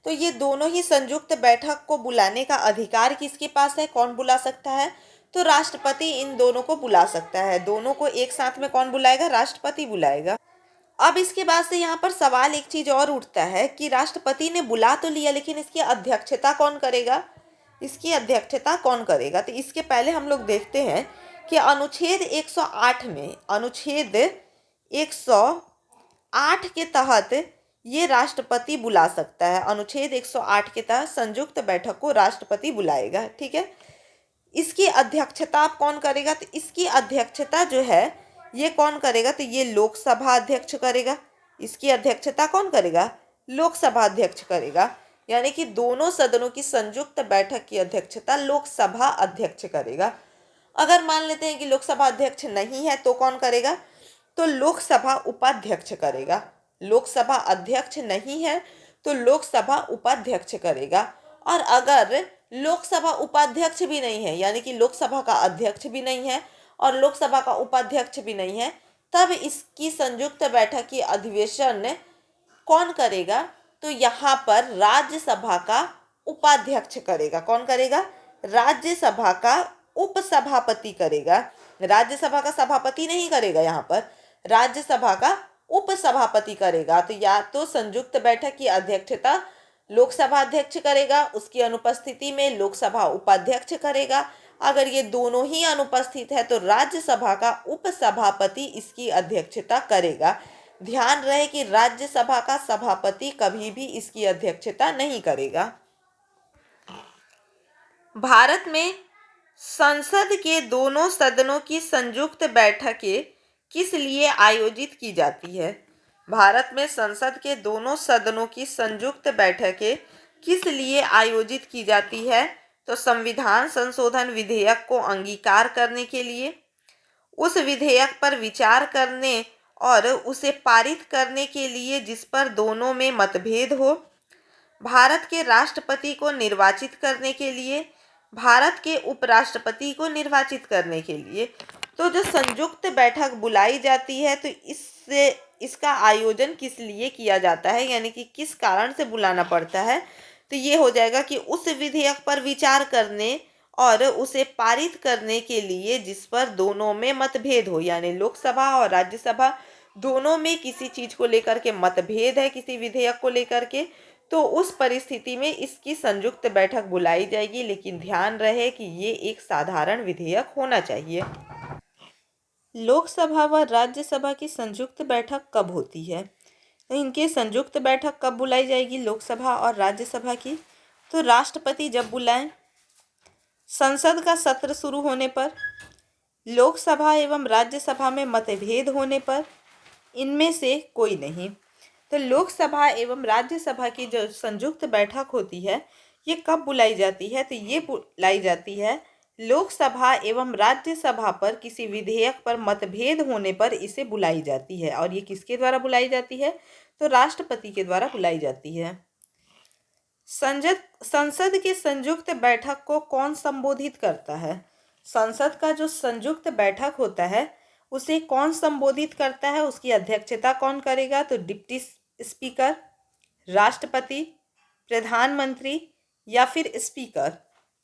[SPEAKER 1] तो ये दोनों ही संयुक्त बैठक को बुलाने का अधिकार किसके पास है? कौन बुला सकता है? तो राष्ट्रपति इन दोनों को बुला सकता है। दोनों को एक साथ में कौन बुलाएगा? राष्ट्रपति बुलाएगा। अब इसके बाद से यहाँ पर सवाल एक चीज और उठता है कि राष्ट्रपति ने बुला तो लिया लेकिन इसकी अध्यक्षता कौन करेगा? इसकी अध्यक्षता कौन करेगा? तो इसके पहले हम लोग देखते हैं कि अनुच्छेद 108 में, अनुच्छेद 108 के तहत ये राष्ट्रपति बुला सकता है। अनुच्छेद 108 के तहत संयुक्त बैठक को राष्ट्रपति बुलाएगा। ठीक है, इसकी अध्यक्षता आप कौन करेगा? तो इसकी अध्यक्षता जो है ये कौन करेगा? तो ये लोकसभा अध्यक्ष करेगा। इसकी अध्यक्षता कौन करेगा? लोकसभा अध्यक्ष करेगा। यानी कि दोनों सदनों की संयुक्त बैठक की अध्यक्षता लोकसभा अध्यक्ष करेगा। अगर मान लेते हैं कि लोकसभा अध्यक्ष नहीं है तो कौन करेगा? तो लोकसभा उपाध्यक्ष करेगा। लोकसभा अध्यक्ष नहीं है तो लोकसभा उपाध्यक्ष करेगा। और अगर लोकसभा उपाध्यक्ष भी नहीं है, यानी कि लोकसभा का अध्यक्ष भी नहीं है और लोकसभा का उपाध्यक्ष भी नहीं है, तब इसकी संयुक्त बैठक की अधिवेशन कौन करेगा? तो यहाँ पर राज्यसभा का उपाध्यक्ष करेगा। कौन करेगा? राज्यसभा का उपसभापति करेगा। राज्यसभा का सभापति नहीं करेगा, यहाँ पर राज्यसभा का उपसभापति करेगा। तो या तो संयुक्त बैठक की अध्यक्षता लोकसभा अध्यक्ष करेगा, उसकी अनुपस्थिति में लोकसभा उपाध्यक्ष करेगा। अगर ये दोनों ही अनुपस्थित है तो राज्यसभा का उपसभापति इसकी अध्यक्षता करेगा। ध्यान रहे कि राज्यसभा का सभापति कभी भी इसकी अध्यक्षता नहीं करेगा। भारत में संसद के दोनों सदनों की संयुक्त बैठकें किस लिए आयोजित की जाती है? भारत में संसद के दोनों सदनों की संयुक्त बैठकें किस लिए आयोजित की जाती है? तो संविधान संशोधन विधेयक को अंगीकार करने के लिए, उस विधेयक पर विचार करने और उसे पारित करने के लिए जिस पर दोनों में मतभेद हो, भारत के राष्ट्रपति को निर्वाचित करने के लिए, भारत के उपराष्ट्रपति को निर्वाचित करने के लिए। तो जो संयुक्त बैठक बुलाई जाती है तो इसका आयोजन किस लिए किया जाता है, यानी कि किस कारण से बुलाना पड़ता है? तो ये हो जाएगा कि उस विधेयक पर विचार करने और उसे पारित करने के लिए जिस पर दोनों में मतभेद हो, यानी लोकसभा और राज्यसभा दोनों में किसी चीज को लेकर के मतभेद है, किसी विधेयक को लेकर के, तो उस परिस्थिति में इसकी संयुक्त बैठक बुलाई जाएगी। लेकिन ध्यान रहे कि ये एक साधारण विधेयक होना चाहिए। लोकसभा व राज्यसभा की संयुक्त बैठक कब होती है? तो इनकी संयुक्त बैठक कब बुलाई जाएगी, लोकसभा और राज्यसभा की? तो राष्ट्रपति जब बुलाएं, संसद का सत्र शुरू होने पर, लोकसभा एवं राज्यसभा में मतभेद होने पर, इनमें से कोई नहीं। तो लोकसभा एवं राज्यसभा की जो संयुक्त बैठक होती है ये कब बुलाई जाती है? तो ये बुलाई जाती है लोकसभा एवं राज्यसभा पर किसी विधेयक पर मतभेद होने पर इसे बुलाई जाती है। और ये किसके द्वारा बुलाई जाती है? तो राष्ट्रपति के द्वारा बुलाई जाती है। संसद के संयुक्त बैठक को कौन संबोधित करता है? संसद का जो संयुक्त बैठक होता है उसे कौन संबोधित करता है? उसकी अध्यक्षता कौन करेगा? तो डिप्टी स्पीकर, राष्ट्रपति, प्रधानमंत्री या फिर स्पीकर,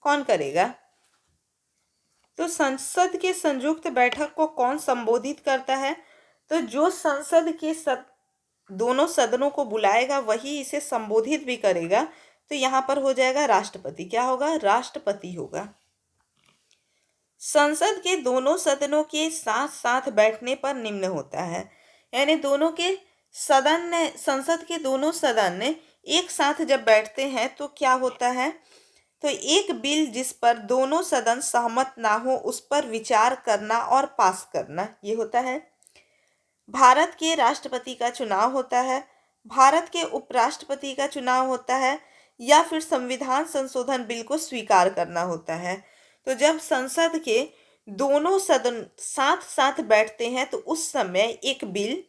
[SPEAKER 1] कौन करेगा? तो संसद के संयुक्त बैठक को कौन संबोधित करता है? तो जो संसद के दोनों सदनों को बुलाएगा वही इसे संबोधित भी करेगा। तो यहाँ पर हो जाएगा राष्ट्रपति। क्या होगा? राष्ट्रपति होगा। संसद के दोनों सदनों के साथ साथ बैठने पर निम्न होता है, यानी दोनों के संसद के दोनों सदन एक साथ जब बैठते हैं तो क्या होता है? तो एक बिल जिस पर दोनों सदन सहमत ना हो उस पर विचार करना और पास करना, ये होता है। भारत के राष्ट्रपति का चुनाव होता है, भारत के उपराष्ट्रपति का चुनाव होता है, या फिर संविधान संशोधन बिल को स्वीकार करना होता है। तो जब संसद के दोनों सदन साथ साथ बैठते हैं तो उस समय एक बिल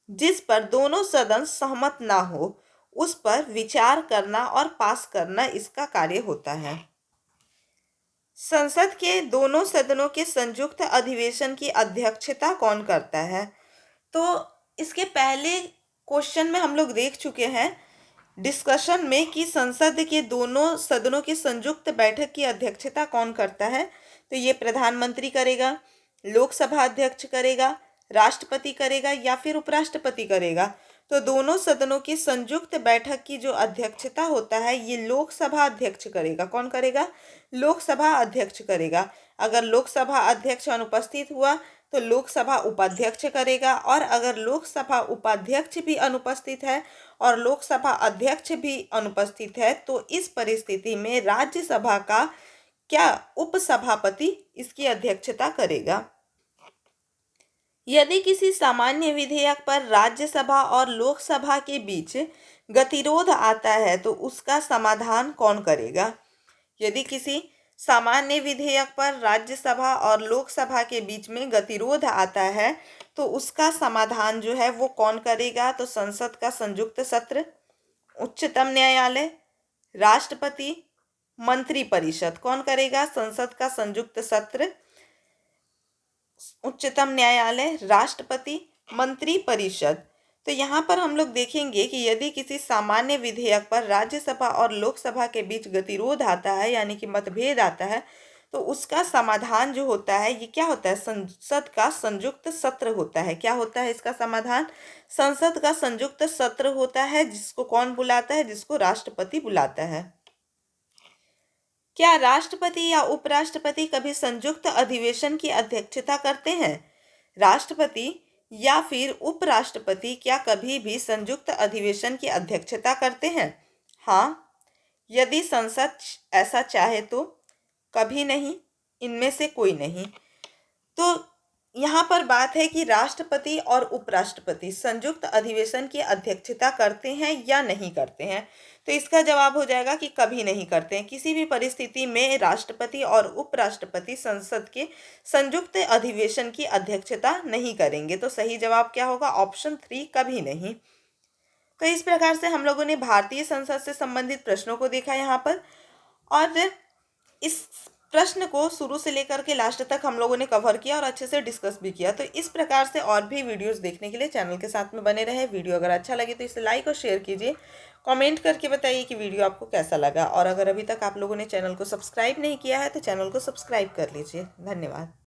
[SPEAKER 1] जिस पर दोनों सदन सहमत ना हो उस पर विचार करना और पास करना इसका कार्य होता है। संसद के दोनों सदनों के संयुक्त अधिवेशन की अध्यक्षता कौन करता है? तो इसके पहले क्वेश्चन में हम लोग देख चुके हैं डिस्कशन में कि संसद के दोनों सदनों की संयुक्त बैठक की अध्यक्षता कौन करता है। तो ये प्रधानमंत्री करेगा, लोकसभा अध्यक्ष करेगा, राष्ट्रपति करेगा या फिर उपराष्ट्रपति करेगा। तो दोनों सदनों की संयुक्त बैठक की जो अध्यक्षता होता है ये लोकसभा अध्यक्ष करेगा। कौन करेगा? लोकसभा अध्यक्ष करेगा। अगर लोकसभा अध्यक्ष अनुपस्थित हुआ तो लोकसभा उपाध्यक्ष करेगा, और अगर लोकसभा उपाध्यक्ष भी अनुपस्थित है और लोकसभा अध्यक्ष भी अनुपस्थित है तो इस परिस्थिति में राज्यसभा का क्या उपसभापति इसकी अध्यक्षता करेगा। यदि किसी सामान्य विधेयक पर राज्यसभा और लोकसभा के बीच गतिरोध आता है तो उसका समाधान कौन करेगा? यदि किसी सामान्य विधेयक पर राज्यसभा और लोकसभा के बीच में गतिरोध आता है तो उसका समाधान जो है वो कौन करेगा? तो संसद का संयुक्त सत्र, उच्चतम न्यायालय, राष्ट्रपति, मंत्रिपरिषद। कौन करेगा? संसद का संयुक्त सत्र, उच्चतम न्यायालय, राष्ट्रपति, मंत्रिपरिषद। तो यहाँ पर हम लोग देखेंगे कि यदि किसी सामान्य विधेयक पर राज्यसभा और लोकसभा के बीच गतिरोध आता है यानी कि मतभेद आता है तो उसका समाधान जो होता है ये क्या होता है? संसद का संयुक्त सत्र होता है। क्या होता है इसका समाधान? संसद का संयुक्त सत्र होता है, जिसको कौन बुलाता है? जिसको राष्ट्रपति बुलाता है। क्या राष्ट्रपति या उपराष्ट्रपति कभी संयुक्त अधिवेशन की अध्यक्षता करते हैं? राष्ट्रपति या फिर उपराष्ट्रपति क्या कभी भी संयुक्त अधिवेशन की अध्यक्षता करते हैं? हाँ, यदि संसद ऐसा चाहे तो। कभी नहीं, इनमें से कोई नहीं। तो यहाँ पर बात है कि राष्ट्रपति और उपराष्ट्रपति संयुक्त अधिवेशन की अध्यक्षता करते हैं या नहीं करते हैं। तो इसका जवाब हो जाएगा कि कभी नहीं करते हैं। किसी भी परिस्थिति में राष्ट्रपति और उपराष्ट्रपति संसद के संयुक्त अधिवेशन की अध्यक्षता नहीं करेंगे। तो सही जवाब क्या होगा? ऑप्शन 3, कभी नहीं। तो इस प्रकार से हम लोगों ने भारतीय संसद से संबंधित प्रश्नों को देखा यहाँ पर, और इस प्रश्न को शुरू से लेकर के लास्ट तक हम लोगों ने कवर किया और अच्छे से डिस्कस भी किया। तो इस प्रकार से और भी वीडियोस देखने के लिए चैनल के साथ में बने रहे। वीडियो अगर अच्छा लगे तो इसे लाइक और शेयर कीजिए। कमेंट करके बताइए कि वीडियो आपको कैसा लगा, और अगर अभी तक आप लोगों ने चैनल को सब्सक्राइब नहीं किया है तो चैनल को सब्सक्राइब कर लीजिए। धन्यवाद।